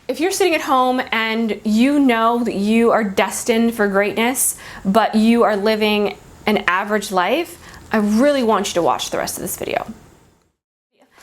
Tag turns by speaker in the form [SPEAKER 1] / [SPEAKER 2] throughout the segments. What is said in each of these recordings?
[SPEAKER 1] If you're sitting at home and you know that you are destined for greatness, but you are living an average life, I really want you to watch the rest of this video.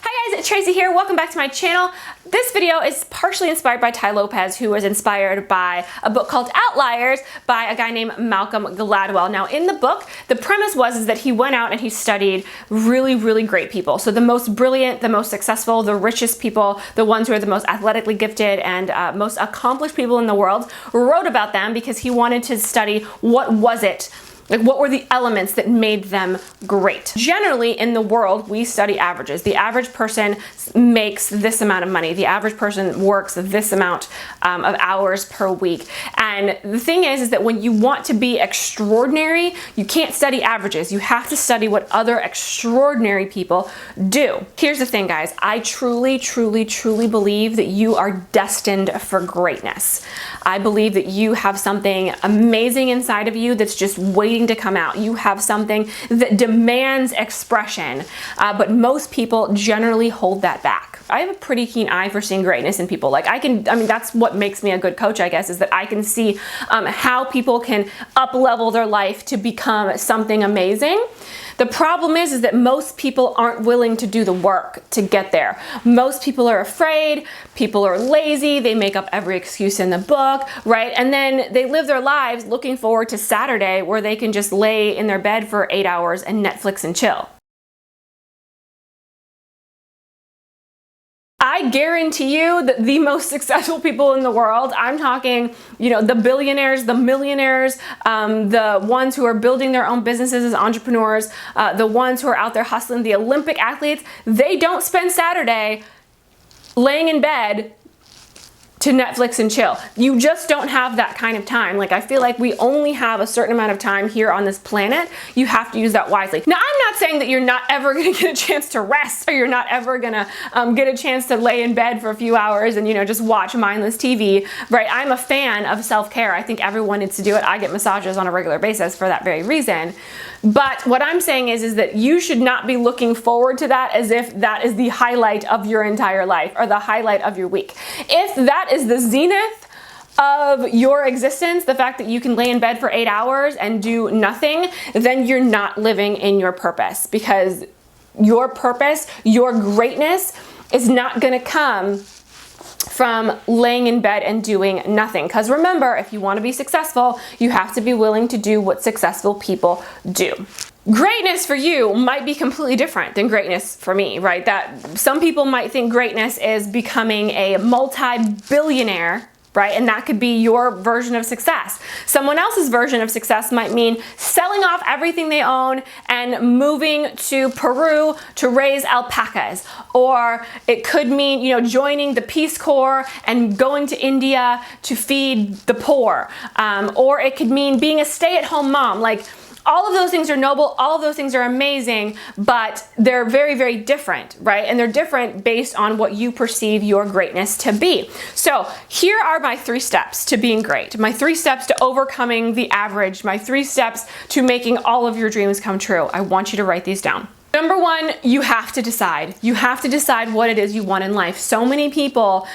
[SPEAKER 1] Hi guys, it's Tracy here. Welcome back to my channel. This video is partially inspired by Tai Lopez, who was inspired by a book called Outliers by a guy named Malcolm Gladwell. Now in the book, the premise was that he went out and he studied really great people. So the most brilliant, the most successful, the richest people, the ones who are the most athletically gifted and most accomplished people in the world, wrote about them because he wanted to study what was it, like what were the elements that made them great. Generally in the world, we study averages. The average person makes this amount of money. The average person works this amount of hours per week. And the thing is that when you want to be extraordinary, you can't study averages. You have to study what other extraordinary people do. Here's the thing, guys. I truly believe that you are destined for greatness. I believe that you have something amazing inside of you that's just waiting to come out. You have something that demands expression, but most people generally hold that back. I have a pretty keen eye for seeing greatness in people. Like I mean, that's what makes me a good coach, I guess, is that I can see how people can up-level their life to become something amazing. The problem is that most people aren't willing to do the work to get there. Most people are afraid, people are lazy, they make up every excuse in the book, right? And then they live their lives looking forward to Saturday where they can just lay in their bed for 8 hours and Netflix and chill. I guarantee you that the most successful people in the world, I'm talking, you know, the billionaires, the millionaires, the ones who are building their own businesses as entrepreneurs, the ones who are out there hustling, the Olympic athletes, they don't spend Saturday laying in bed to Netflix and chill. You just don't have that kind of time. Like I feel like we only have a certain amount of time here on this planet. You have to use that wisely. Now I'm not saying that you're not ever gonna get a chance to rest or you're not ever gonna get a chance to lay in bed for a few hours and, you know, just watch mindless TV, right? I'm a fan of self-care. I think everyone needs to do it. I get massages on a regular basis for that very reason. But what I'm saying is that you should not be looking forward to that as if that is the highlight of your entire life or the highlight of your week. If that is the zenith of your existence, the fact that you can lay in bed for 8 hours and do nothing, then you're not living in your purpose, because your purpose, your greatness is not gonna come from laying in bed and doing nothing. Because remember, if you want to be successful, you have to be willing to do what successful people do. Greatness for you might be completely different than greatness for me, right? That some people might think greatness is becoming a multi-billionaire, right? And that could be your version of success. Someone else's version of success might mean selling off everything they own and moving to Peru to raise alpacas. Or it could mean, you know, joining the Peace Corps and going to India to feed the poor. Or it could mean being a stay-at-home mom. Like, all of those things are noble, all of those things are amazing, but they're very different, right? And they're different based on what you perceive your greatness to be. So here are my 3 steps to being great, my 3 steps to overcoming the average, my 3 steps to making all of your dreams come true. I want you to write these down. Number 1, you have to decide. You have to decide what it is you want in life. So many people,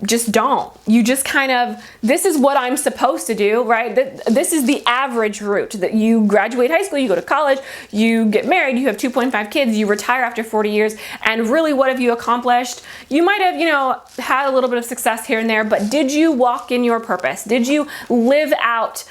[SPEAKER 1] just don't. You just kind of, this is what I'm supposed to do, right? This is the average route, that you graduate high school, you go to college, you get married, you have 2.5 kids, you retire after 40 years, and really what have you accomplished? You might have, you know, had a little bit of success here and there, but did you walk in your purpose? Did you live out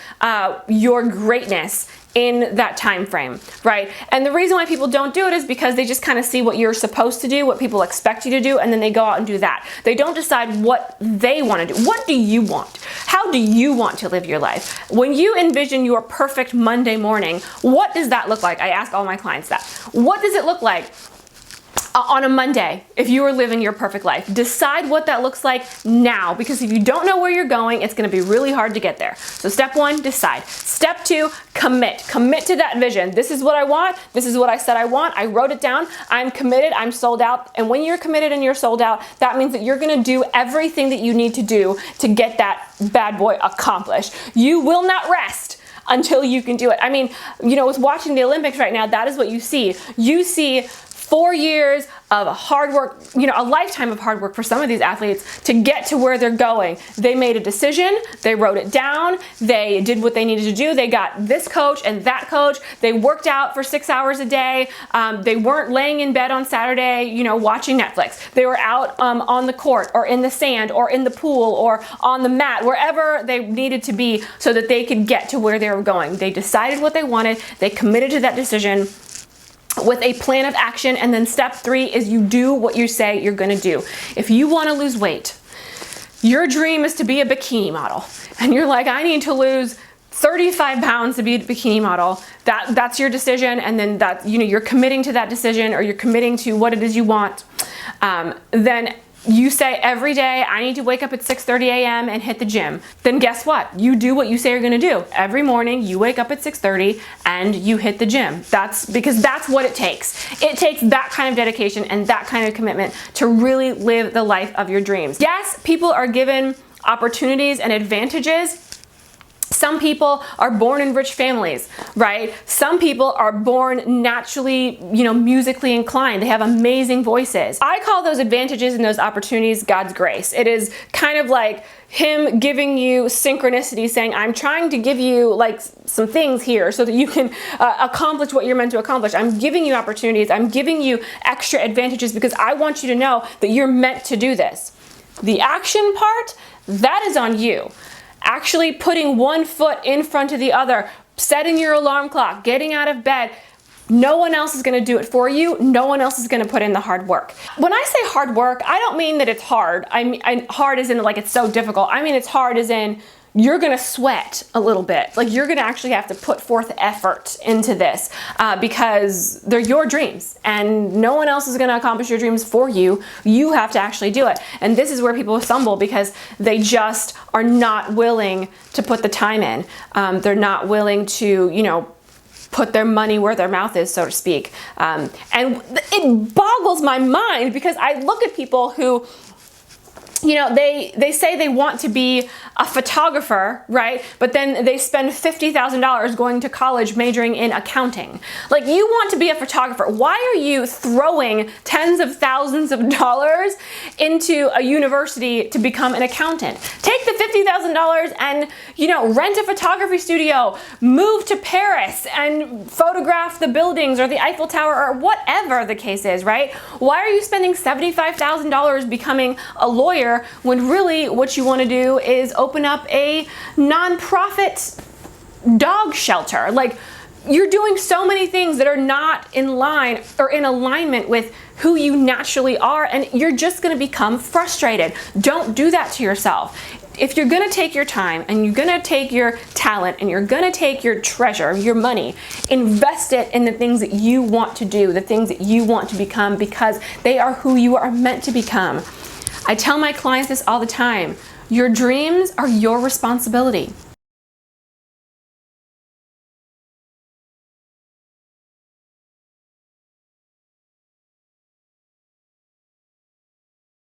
[SPEAKER 1] your greatness in that time frame, right? And the reason why people don't do it is because they just kind of see what you're supposed to do, what people expect you to do, and then they go out and do that. They don't decide what they want to do. What do you want? How do you want to live your life? When you envision your perfect Monday morning, what does that look like? I ask all my clients that. What does it look like on a Monday if you were living your perfect life? Decide what that looks like now, because if you don't know where you're going, it's going to be really hard to get there. So step 1, decide. Step 2, commit. Commit to that vision. This is what I want. This is what I said I want. I wrote it down. I'm committed. I'm sold out. And when you're committed and you're sold out, that means that you're going to do everything that you need to do to get that bad boy accomplished. You will not rest until you can do it. I mean, you know, with watching the Olympics right now, that is what you see. You see 4 years of hard work, you know, a lifetime of hard work for some of these athletes to get to where they're going. They made a decision, they wrote it down, they did what they needed to do, they got this coach and that coach, they worked out for 6 hours a day, they weren't laying in bed on Saturday, you know, watching Netflix. They were out on the court or in the sand or in the pool or on the mat, wherever they needed to be so that they could get to where they were going. They decided what they wanted, they committed to that decision with a plan of action, and then step 3 is you do what you say you're gonna do. If you wanna lose weight, your dream is to be a bikini model, and you're like, I need to lose 35 pounds to be a bikini model. That's your decision, and then that, you know, you're committing to that decision, or you're committing to what it is you want. Then you say every day, I need to wake up at 6:30 a.m. and hit the gym. Then guess what? You do what you say you're gonna do. Every morning you wake up at 6:30 and you hit the gym. That's because that's what it takes. It takes that kind of dedication and that kind of commitment to really live the life of your dreams. Yes, people are given opportunities and advantages. Some people are born in rich families, right? Some people are born naturally, you know, musically inclined. They have amazing voices. I call those advantages and those opportunities God's grace. It is kind of like Him giving you synchronicity, saying, I'm trying to give you like some things here so that you can accomplish what you're meant to accomplish. I'm giving you opportunities. I'm giving you extra advantages because I want you to know that you're meant to do this. The action part, that is on you. Actually putting one foot in front of the other, setting your alarm clock, getting out of bed. No one else is gonna do it for you. No one else is gonna put in the hard work. When I say hard work, I don't mean that it's hard. I mean, hard as in like it's so difficult. I mean it's hard as in you're gonna sweat a little bit. Like you're gonna actually have to put forth effort into this because they're your dreams and no one else is gonna accomplish your dreams for you. You have to actually do it. And this is where people stumble because they just are not willing to put the time in. They're not willing to, you know, put their money where their mouth is, so to speak. And it boggles my mind because I look at people who, you know, they say they want to be a photographer, right? But then they spend $50,000 going to college majoring in accounting. Like, you want to be a photographer. Why are you throwing tens of thousands of dollars into a university to become an accountant? Take the $50,000 and, you know, rent a photography studio, move to Paris and photograph the buildings or the Eiffel Tower or whatever the case is, right? Why are you spending $75,000 becoming a lawyer when really what you want to do is open up a nonprofit dog shelter? Like, you're doing so many things that are not in line or in alignment with who you naturally are, and you're just going to become frustrated. Don't do that to yourself. If you're going to take your time and you're going to take your talent and you're going to take your treasure, your money, invest it in the things that you want to do, the things that you want to become, because they are who you are meant to become. I tell my clients this all the time. Your dreams are your responsibility.